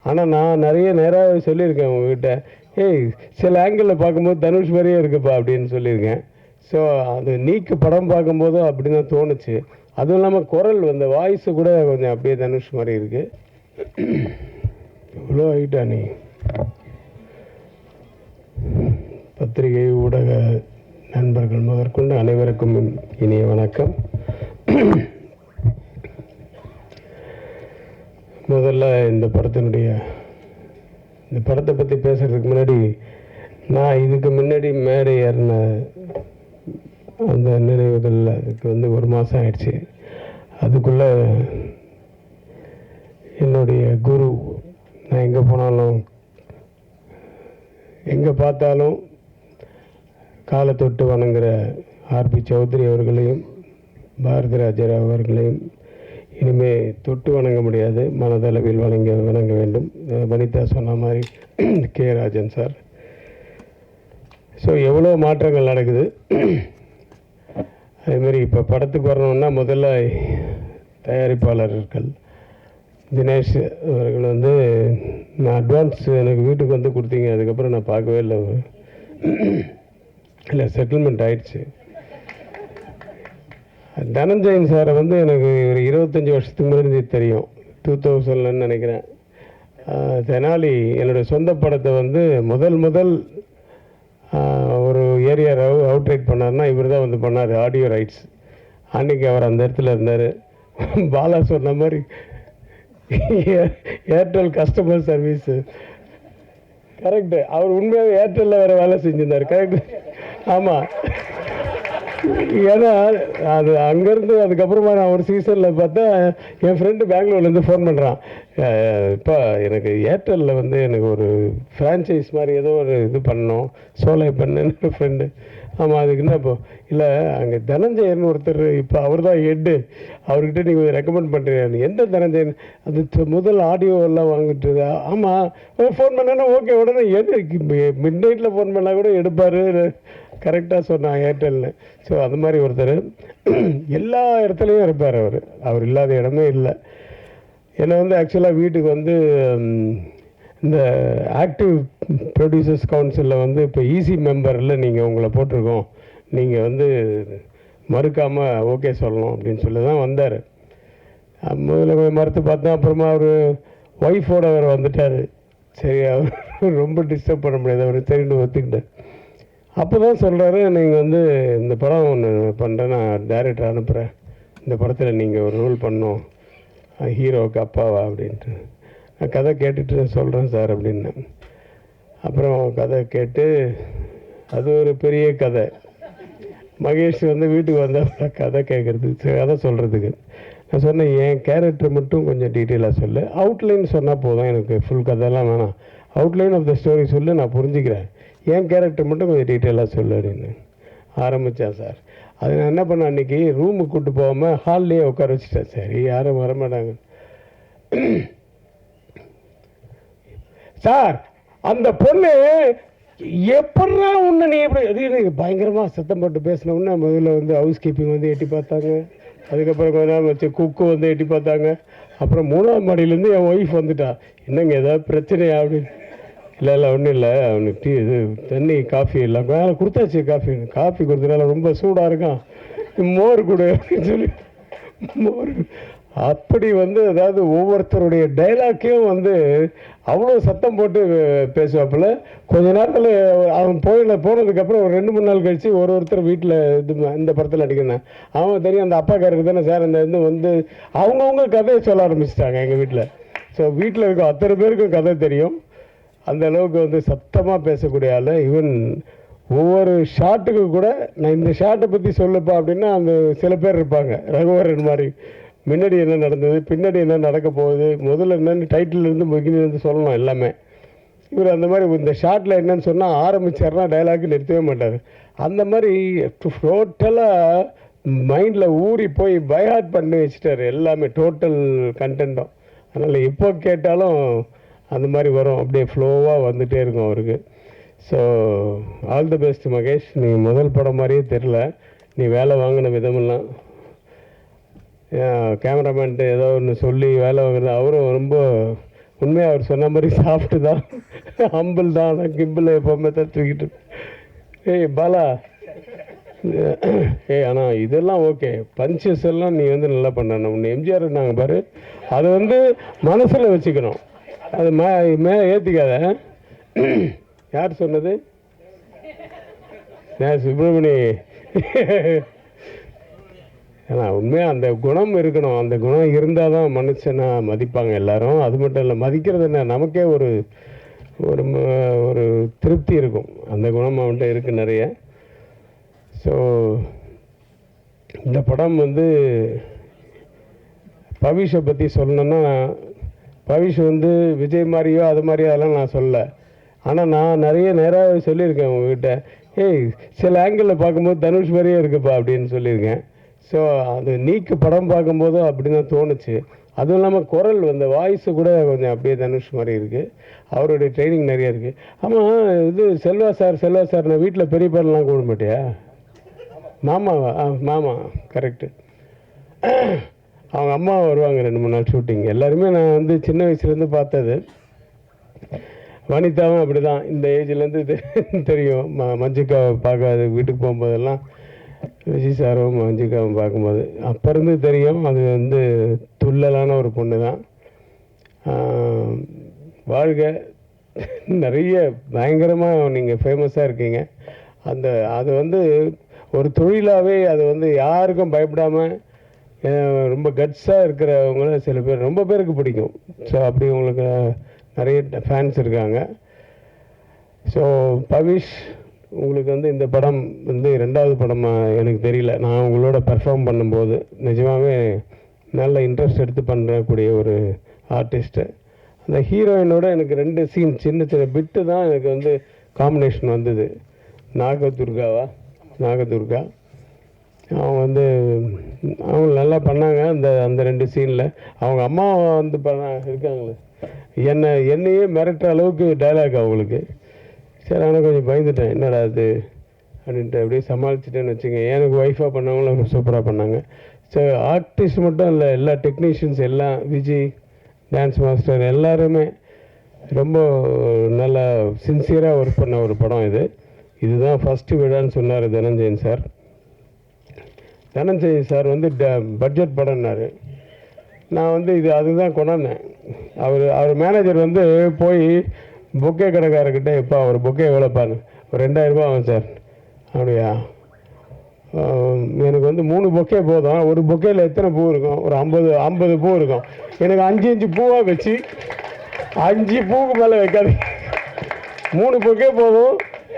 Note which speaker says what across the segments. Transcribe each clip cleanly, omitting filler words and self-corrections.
Speaker 1: ஆனால் நான் நிறைய நேராக சொல்லியிருக்கேன் உங்ககிட்ட, ஏய் சில ஆங்கிளில் பார்க்கும்போது தனுஷ் மாதிரியே இருக்குப்பா அப்படின்னு சொல்லியிருக்கேன். ஸோ அது நீக்கு படம் பார்க்கும்போதும் அப்படி தான் தோணுச்சு. அதுவும் இல்லாமல் குரல் அந்த வாய்ஸு கூட கொஞ்சம் அப்படியே தனுஷ் மாதிரி இருக்குது. இவ்வளோ ஆகிட்டா நீ. பத்திரிகை ஊடக நண்பர்கள் முதற்கொண்டு அனைவருக்கும் இனிய வணக்கம். முதல்ல இந்த படத்தை பற்றி பேசுகிறதுக்கு முன்னாடி, நான் இதுக்கு முன்னாடி மேடை ஏறின அந்த நினைவுகள் அதுக்கு ஒரு மாதம் ஆயிடுச்சு. அதுக்குள்ளே என்னுடைய குரு, நான் எங்கே போனாலும் எங்கே பார்த்தாலும் காலை தொட்டு வணங்குற ஆர்பி சௌத்ரி அவர்களையும் பாரதி ராஜராவ் அவர்களையும் இனிமேல் தொட்டு வணங்க முடியாது, மனதளவில் வணங்க வேண்டும். வனிதா சொன்ன மாதிரி கே ராஜன் சார். ஸோ எவ்வளோ மாற்றங்கள் நடக்குது. அதேமாரி இப்போ படத்துக்கு வரணுன்னா முதல்ல தயாரிப்பாளர்கள் தினேஷ் அவர்கள் நான் அட்வான்ஸ் எனக்கு வீட்டுக்கு கொடுத்தீங்க, அதுக்கப்புறம் நான் பார்க்கவே இல்லை செட்டில்மெண்ட் ஆயிடுச்சு. தனஞ்சயன் சாரை எனக்கு ஒரு 25 வருஷத்துக்கு முன்னாடி தெரியும், 2000ன்னு நினைக்கிறேன். தெனாலி என்னுடைய சொந்த படத்தை முதல் ஒரு ஏரியா அவுட்ரைட் பண்ணார்னா இவர் தான் பண்ணார், ஆடியோ ரைட்ஸ். அன்றைக்கி அவர் அந்த இடத்துல இருந்தார். பாலா சொன்ன மாதிரி ஏர்டெல் கஸ்டமர் சர்வீஸு கரெக்டு. அவர் உண்மையாக ஏர்டெல்லில் வேறு வேலை செஞ்சுருந்தார். கரெக்டு, ஆமாம். ஏன்னா அது அங்கேருந்து அதுக்கப்புறமா நான் ஒரு சீசனில் பார்த்தா என் ஃப்ரெண்டு பெங்களூர்லேருந்து ஃபோன் பண்ணுறான், இப்போ எனக்கு ஏர்டெல்லில் எனக்கு ஒரு ஃப்ரான்ச்சைஸ் மாதிரி ஏதோ ஒரு இது பண்ணோம், சோலை பண்ணுன்னு ஃப்ரெண்டு. ஆமாம், அதுக்கு என்ன இப்போ இல்லை, அங்கே தனஞ்சயன் ஒருத்தர், இப்போ அவர் தான் ஹெட்டு, அவர்கிட்ட நீங்கள் கொஞ்சம் ரெக்கமெண்ட் பண்ணுறீங்க. எந்த தனஞ்சயன்? அது முதல் ஆடியோவெல்லாம் வாங்கிட்டு. ஆமாம், ஃபோன் பண்ணேன்னா ஓகே, உடனே மிட் நைட்டில் ஃபோன் பண்ணால் கூட எடுப்பார். கரெக்டாக சொன்னான் ஏர்டெல்னு. ஸோ அது மாதிரி ஒருத்தர் எல்லா இடத்துலையும் இருப்பார். அவர் இல்லாத இடமே இல்லை. என்னை ஆக்சுவலாக வீட்டுக்கு இந்த ஆக்டிவ் ப்ரொடியூசர்ஸ் கவுன்சிலில் இப்போ ஈசி மெம்பரில் நீங்கள் உங்களை போட்டிருக்கோம், நீங்கள் மறுக்காமல் ஓகே சொல்லணும் அப்படின்னு சொல்லி தான் வந்தார். முதல்ல மறுத்து பார்த்தேன். அப்புறமா அவர் ஒய்ஃபோட அவர் வந்துட்டார். சரி, அவர் ரொம்ப டிஸ்டர்ப் பண்ண முடியாது, அவர் சரின்னு ஒத்துக்கிட்டேன். அப்போ தான் சொல்கிறாரு, நீங்கள் இந்த படம் ஒன்று பண்ணுறேன், நான் டைரக்டர் அனுப்புகிறேன், இந்த படத்தில் நீங்கள் ஒரு ரோல் பண்ணோம், ஹீரோவுக்கு அப்பாவா அப்படின்ட்டு. நான் கதை கேட்டுட்டு சொல்கிறேன் சார் அப்படின்னேன். அப்புறம் கதை கேட்டு அது ஒரு பெரிய கதை. மகேஷ் வீட்டுக்கு வந்தால் கதை கேட்குறதுக்கு, கதை சொல்கிறதுக்கு. நான் சொன்னேன், என் கேரக்டர் மட்டும் கொஞ்சம் டீட்டெயிலாக சொல்லு, அவுட்லைன் சொன்னால் போதும், எனக்கு ஃபுல் கதைலாம் வேணாம், அவுட்லைன் ஆஃப் த ஸ்டோரி சொல்லு, நான் புரிஞ்சுக்கிறேன், என் கேரக்டர் மட்டும் கொஞ்சம் டீட்டெயிலாக சொல்லு அப்படின்னு ஆரம்பித்தேன் சார். அது நான் என்ன பண்ணேன், அன்றைக்கி ரூமுக்கு கூப்பிட்டு போகாமல் ஹால்லேயே உட்கார வச்சுட்டேன். சரி, யாரும் வரமாட்டாங்க. சார், அந்த பொண்ணு எப்படா உன்னை நீ எப்படி பயங்கரமாக சத்தம் போட்டு பேசின உடனே முதல்ல ஹவுஸ் கீப்பிங் எட்டி பார்த்தாங்க. அதுக்கப்புறம் கொஞ்ச நேரம் வச்சு குக்கு எட்டி பார்த்தாங்க. அப்புறம் 3ஆம் மாடியிலேருந்து என் ஒய்ஃப் வந்துட்டா, என்னங்க ஏதாவது பிரச்சனையா அப்படின்னு. இல்லை ஒன்றும் இல்லை, அவனுக்கு இது தண்ணி காஃபி இல்லை கொடுத்தாச்சு, காஃபி கொடுத்தனால ரொம்ப சூடாக இருக்கான், மோர் கொடு அப்படின்னு சொல்லி மோர். அப்படி அதாவது ஒவ்வொருத்தருடைய டைலாக்கையும் அவ்வளோ சத்தம் போட்டு பேசுவாப்புல. கொஞ்ச நேரத்தில் அவன் போனதுக்கப்புறம் ஒரு 2-3 நாள் கழித்து ஒருத்தர் வீட்டில் இந்த படத்தில் நடிக்கிறேன். அவன் தெரியும், அந்த அப்பாக்காரருக்கு தானே சார் இந்த அவங்கவுங்க கதையை சொல்ல ஆரம்பிச்சிட்டாங்க எங்கள் வீட்டில். ஸோ வீட்டில் இருக்க அத்தனை பேருக்கும் கதை தெரியும். அந்த அளவுக்கு சத்தமாக பேசக்கூடிய ஆள். ஈவன் ஒவ்வொரு ஷாட்டுக்கு கூட நான் இந்த ஷாட்டை பற்றி சொல்லுப்பா அப்படின்னா அந்த சில பேர் இருப்பாங்க, ரகுவரன் மாதிரி, முன்னாடி என்ன நடந்தது, பின்னாடி என்ன நடக்க போகுது, முதல்ல என்னென்னு டைட்டிலேருந்து பிகினிலேருந்து சொல்லணும் எல்லாமே. இவர் அந்த மாதிரி இந்த ஷார்ட்டில் என்னன்னு சொன்னால் ஆரம்பிச்சார்னா டைலாக்கு நிறுத்தவே மாட்டார். அந்த மாதிரி டோட்டலாக மைண்டில் ஊறி போய் பைஹார்ட் பண்ணி வச்சுட்டார் எல்லாமே, டோட்டல் கண்டென்ட்டும். அதனால் எப்போ கேட்டாலும் அந்த மாதிரி வரும், அப்படியே ஃப்ளோவாக வந்துகிட்டே இருக்கும் அவருக்கு. So all the best Mahesh. நீ முதல் படம் மாதிரியே தெரில, நீ வேலை வாங்கின விதமெல்லாம். கேமராமேன்ட்டு ஏதோ ஒன்று சொல்லி வேலை வாங்குறது, அவரும் ரொம்ப உண்மையாக அவர் சொன்ன மாதிரி சாஃப்ட்டு தான், ஹம்பிள் தான். ஆனால் கிம்பிள் எப்போவுமே தான் தூக்கிட்டு. ஏய் பாலா, ஆனால் இதெல்லாம் ஓகே, பஞ்சஸ் எல்லாம் நீ வந்து நல்லா பண்ணணும். ஒன்று எம்ஜிஆர் நாங்கள் பாரு, அதை வந்து மனசில் வச்சுக்கணும், அது மேலே ஏற்றிக்காத. யார் சொன்னது? சுப்பிரமணி. ஏன்னா உண்மையாக அந்த குணம் இருக்கணும். அந்த குணம் இருந்தால் தான் மனுஷனை மதிப்பாங்க எல்லாரும். அது மட்டும் இல்லை, மதிக்கிறது என்ன, நமக்கே ஒரு ஒரு ஒரு திருப்தி இருக்கும். அந்த குணம் அவன்கிட்ட இருக்குது நிறைய. ஸோ இந்த படம் வந்து பவிஷை பற்றி சொல்லணுன்னா, பவிஷ் வந்து விஜய் மாதிரியோ அது மாதிரியோ அதெல்லாம் நான் சொல்லலை. ஆனால் நான் நிறைய நேராக சொல்லியிருக்கேன் உங்ககிட்ட, ஏய் சில ஆங்கிளில் பார்க்கும்போது தனுஷ் மாதிரியே இருக்குப்பா அப்படின்னு சொல்லியிருக்கேன். ஸோ அது நீக்கு படம் பார்க்கும்போதும் அப்படி தான் தோணுச்சு. அதுவும் இல்லாமல் குரல் அந்த வாய்ஸு கூட கொஞ்சம் அப்படியே தனுஷ் மாதிரி இருக்குது. அவருடைய ட்ரைனிங் நிறைய இருக்குது. ஆமாம், இது செல்வா சார் நான் வீட்டில் பெரிய பாடலாம் கூட மாட்டியா? மாமாவா? மாமா, கரெக்டு. அவங்க அம்மா வருவாங்க 2-3 நாள் ஷூட்டிங். எல்லாருமே நான் வந்து சின்ன வயசுலேருந்து பார்த்தது. வனிதாவும் அப்படி தான், இந்த ஏஜ்லேருந்து தெரியும். மஞ்சிகாவை பார்க்காது வீட்டுக்கு போகும்போதெல்லாம் விஜய் சாரும் மஞ்சிகாவும் பார்க்கும்போது அப்போ இருந்து தெரியும். அது வந்து துள்ளலான ஒரு பொண்ணு தான். வாழ்க, நிறைய பயங்கரமாக நீங்கள் ஃபேமஸாக இருக்கீங்க. அது வந்து ஒரு தொழிலாகவே அது வந்து யாருக்கும் பயப்படாமல் ரொம்ப கட்ஸாக இருக்கிறவங்கள சில பேர், ரொம்ப பேருக்கு பிடிக்கும். ஸோ அப்படி உங்களுக்கு நிறைய ஃபேன்ஸ் இருக்காங்க. ஸோ பவிஷ், உங்களுக்கு வந்து இந்த படம் வந்து 2வது படமாக எனக்கு தெரியல. நான் உங்களோட பெர்ஃபார்ம் பண்ணும்போது நிஜமாகவே நல்ல இன்ட்ரெஸ்ட் எடுத்து பண்ணக்கூடிய ஒரு ஆர்டிஸ்ட்டு. அந்த ஹீரோயினோட எனக்கு 2 சீன் சின்ன சின்ன பிட்டு தான் எனக்கு வந்து காம்பினேஷன் வந்தது. நாகதுர்கா அவங்க வந்து அவங்க நல்லா பண்ணாங்க. அந்த 2 சீனில் அவங்க அம்மா வந்து இருக்காங்களே, என்னையே மிரட்டுற அளவுக்கு டைலாக் அவங்களுக்கு. சரி, ஆனால் கொஞ்சம் பயந்துட்டேன், என்னடா அது அப்படின்ட்டு அப்படியே சமாளிச்சிட்டேன்னு வச்சுங்க. எனக்கு ஒய்ஃபாக பண்ணவங்களும் சூப்பராக பண்ணாங்க. ஸோ ஆர்டிஸ்ட் மட்டும் இல்லை, எல்லா டெக்னீஷியன்ஸ் எல்லாம், விஜய் டான்ஸ் மாஸ்டர் எல்லாருமே ரொம்ப நல்லா சின்சியராக ஒர்க் பண்ண ஒரு படம் இது. இதுதான் ஃபஸ்ட்டு விழான்னு சொன்னார் தனஞ்சயன் சார். தனஞ்சயன் சார் வந்து பட்ஜெட் படம்னாரு. நான் வந்து அதுதான் கொண்டாந்தேன். அவர் மேனேஜர் வந்து போய் பொக்கே கடைக்காரர்கிட்ட, எப்போ ஒரு பொக்கே எவ்வளோப்பாரு? ஒரு 2000 ரூபா ஆகும் சார். அப்படியா? எனக்கு வந்து 3 பொக்கே போதும். ஒரு பொக்கேயில் எத்தனை பூ இருக்கும்? ஒரு 50 பூ இருக்கும். எனக்கு 5 பூவாக வச்சு 5 பூவுக்கு மேலே வைக்காது, 3 பொக்கே போதும்,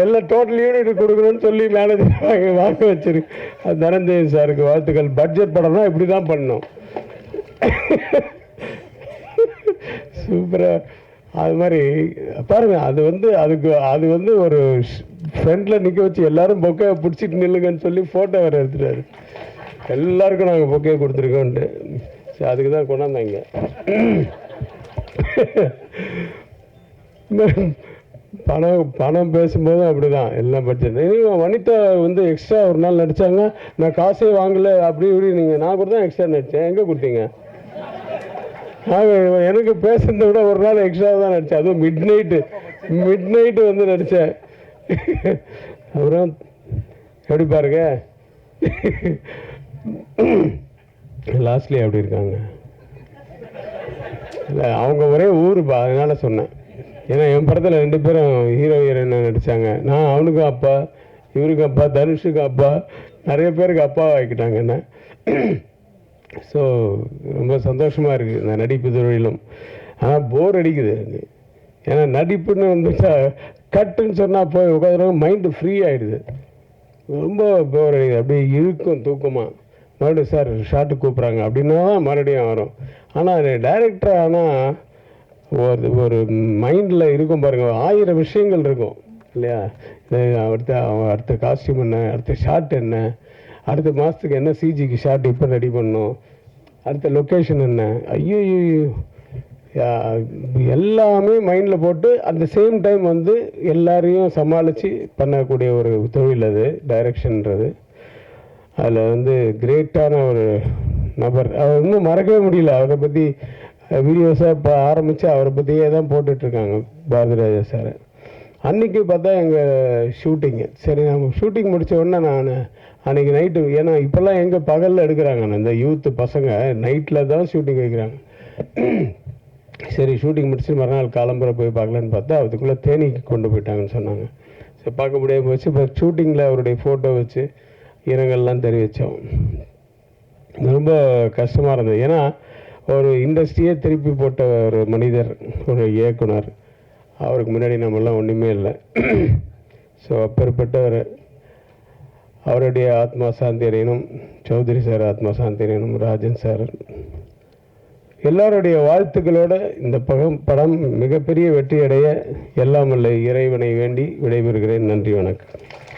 Speaker 1: எல்லாம் டோட்டல் யூனிட் கொடுக்கணும்னு சொல்லி மேனேஜர் வாங்க வச்சிரு. அது தனஞ்சயன் சாருக்கு வாழ்த்துக்கள். பட்ஜெட் படம்னா இப்படி தான் பண்ணணும். சூப்பராக அது மாதிரி பாருங்கள். அது வந்து ஒரு ஃப்ரெண்டில் நிற்க வச்சு எல்லாரும் பொக்கே பிடிச்சிட்டு நில்லுங்கன்னு சொல்லி ஃபோட்டோ வேறு எடுத்துட்டாரு. எல்லாருக்கும் நாங்கள் பொக்கே கொடுத்துருக்கோன்ட்டு. சரி, அதுக்கு தான் கொண்டாந்தாங்க. பணம் பேசும்போது அப்படி தான் எல்லாம் பட்ஜெட். வனிதா வந்து எக்ஸ்ட்ரா ஒரு நாள் நடித்தாங்க. நான் காசே வாங்கலை அப்படி இப்படி. நான் கூட தான் எக்ஸ்ட்ரா நடித்தேன். எங்கே கொடுத்தீங்க? எனக்கு பேசுறதை விட ஒரு நாள் எக்ஸ்ட்ரா தான் நடித்தேன். அதுவும் மிட் நைட்டு வந்து நடித்தேன். அப்புறம் எப்படி பாருங்க, லாஸ்ட்லி அப்படி இருக்காங்க. இல்லை, அவங்க ஒரே ஊருப்பா, அதனால சொன்னேன். ஏன்னா என் படத்தில் 2 பேரும் ஹீரோ ஹீரோயினாக நடித்தாங்க. நான் அவனுக்கும் அப்பா, இவருக்கும் அப்பா, தனுஷுக்கும் அப்பா, நிறைய பேருக்கு அப்பாவை ஆக்கிட்டாங்க என்ன. ஸோ ரொம்ப சந்தோஷமாக இருக்குது இந்த நடிப்பு தொழிலும். ஆனால் போர் அடிக்குது எனக்கு. ஏன்னா நடிப்புன்னு வந்துட்டா கட்டுன்னு சொன்னால் போய் உட்காந்துருவாங்க, மைண்டு ஃப்ரீ ஆகிடுது. ரொம்ப போர் அடிக்குது, அப்படியே இழுக்கும் தூக்கமாக. மறுபடியும் சார் ஷார்ட்டு கூப்பிட்றாங்க அப்படின்னா தான் மறுபடியும் வரும். ஆனால் டைரக்டர் ஆனால் ஒரு மைண்டில் இருக்கும் பாருங்கள், 1000 விஷயங்கள் இருக்கும் இல்லையா? அடுத்த காஸ்டியூம் என்ன, அடுத்த ஷார்ட் என்ன, அடுத்த மாதத்துக்கு என்ன சிஜிக்கு ஷார்ட் இப்போ ரெடி பண்ணணும், அடுத்த லொக்கேஷன் என்ன, ஐயோ எல்லாமே மைண்டில் போட்டு அந்த சேம் டைம் வந்து எல்லாரையும் சமாளித்து பண்ணக்கூடிய ஒரு தொழில் அது டைரக்ஷன்ன்றது. அதில் வந்து கிரேட்டான ஒரு நபர். அவர் இன்னும் மறக்கவே முடியல. அவரை பற்றி வீடியோஸாக இப்போ ஆரம்பித்து அவரை பற்றியே தான் போட்டுட்ருக்காங்க பாரதிராஜா சார். அன்றைக்கி பார்த்தா எங்கள் ஷூட்டிங்கு. சரி, நம்ம ஷூட்டிங் முடித்த உடனே நான் அன்றைக்கி நைட்டு, ஏன்னா இப்போல்லாம் எங்கே பகலில் எடுக்கிறாங்க, இந்த யூத்து பசங்க நைட்டில் தான் ஷூட்டிங் வைக்கிறாங்க. சரி, ஷூட்டிங் முடிச்சுட்டு மறுநாள் காலம்புரை போய் பார்க்கலான்னு பார்த்தா அதுக்குள்ளே தேனிக்கு கொண்டு போயிட்டாங்கன்னு சொன்னாங்க. சரி, பார்க்க முடியாமல் போச்சு. இப்போ ஷூட்டிங்கில் அவருடைய ஃபோட்டோ வச்சு இரங்கல்லாம் தெரிவித்தோம். ரொம்ப கஷ்டமாக இருந்தது. ஏன்னா ஒரு இண்டஸ்ட்ரியே திருப்பி போட்ட ஒரு மனிதர், ஒரு இயக்குனர். அவருக்கு முன்னாடி நம்மெல்லாம் ஒன்றுமே இல்லை. ஸோ அப்பேற்பட்டவர், அவருடைய ஆத்மா சாந்தி அடையணும். சௌத்ரி சார் ஆத்மா சாந்தி அடையணும். ராஜன் சார் எல்லாருடைய வாழ்த்துக்களோட இந்த படம் மிகப்பெரிய வெற்றி அடைய எல்லாம் வல்ல இறைவனை வேண்டி விடைபெறுகிறேன். நன்றி, வணக்கம்.